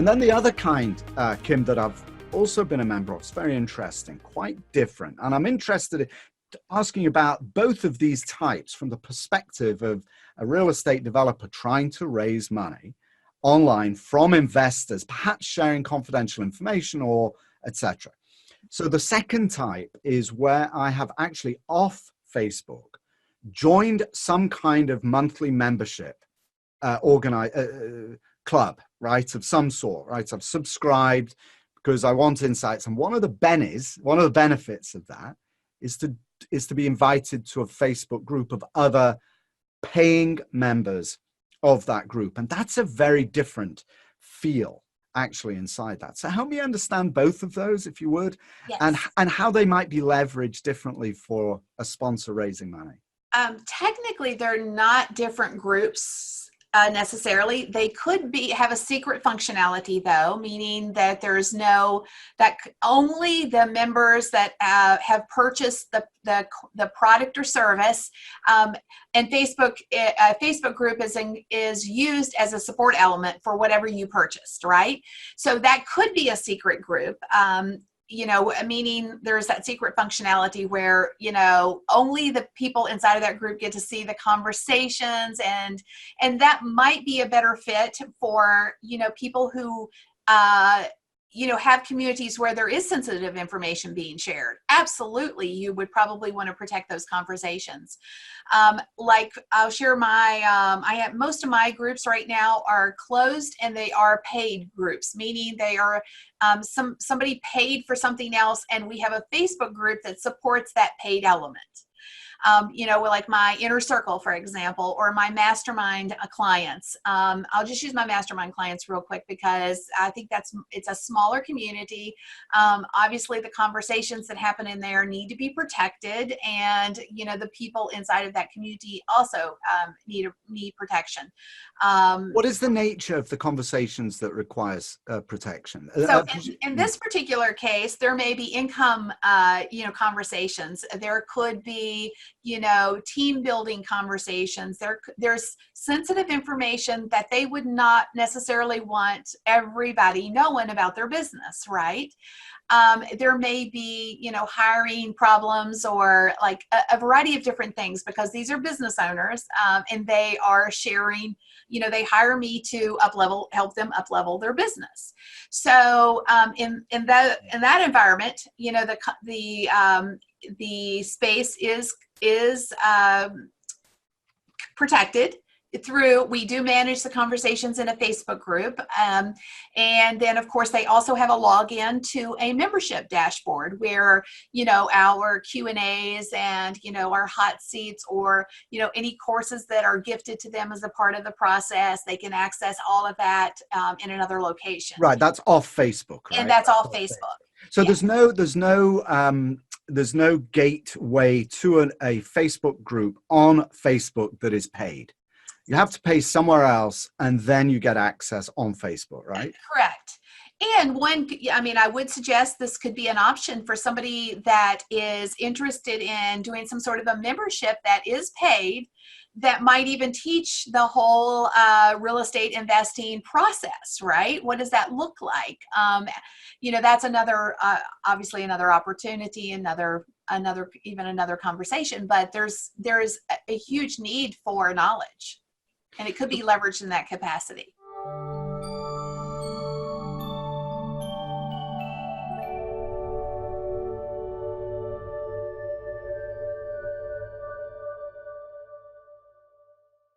And then the other kind, Kim, that I've also been a member of, it's very interesting, quite different. And I'm interested in asking about both of these types from the perspective of a real estate developer trying to raise money online from investors, perhaps sharing confidential information or etc. So the second type is where I have actually off Facebook joined some kind of monthly membership club, right, of some sort, right? I've subscribed because I want insights, and one of the benefits of that is to be invited to a Facebook group of other paying members of that group, and that's a very different feel actually inside that. So help me understand both of those, if you would. Yes. and how they might be leveraged differently for a sponsor raising money. Technically, they're not different groups necessarily. They could have a secret functionality, though, meaning that that only the members that have purchased the product or service, and Facebook group is used as a support element for whatever you purchased, right? So that could be a secret group. Meaning there's that secret functionality where, only the people inside of that group get to see the conversations, and that might be a better fit for, people who, have communities where there is sensitive information being shared. Absolutely, you would probably want to protect those conversations. Like I'll share I have most of my groups right now are closed, and they are paid groups, meaning they are somebody paid for something else, and we have a Facebook group that supports that paid element. Like my inner circle, for example, or my mastermind clients. I'll just use my mastermind clients real quick because I think it's a smaller community. Obviously, the conversations that happen in there need to be protected, and the people inside of that community also need protection. What is the nature of the conversations that requires protection? So in this particular case, there may be income, conversations. There could be, team building conversations. There's sensitive information that they would not necessarily want everybody knowing about their business, right? There may be, hiring problems, or like a variety of different things, because these are business owners, and they are sharing, they hire me to help them up-level their business. So in that environment, the space is protected. We do manage the conversations in a Facebook group. And then of course they also have a login to a membership dashboard where, our Q&As and, our hot seats, or, any courses that are gifted to them as a part of the process, they can access all of that in another location. Right. That's off Facebook, right? And that's off Facebook. So yeah. There's no gateway to a Facebook group on Facebook that is paid. You have to pay somewhere else, and then you get access on Facebook, right? Correct. And I would suggest this could be an option for somebody that is interested in doing some sort of a membership that is paid, that might even teach the whole real estate investing process, right? What does that look like? That's obviously another opportunity, another conversation, but there's a huge need for knowledge, and it could be leveraged in that capacity.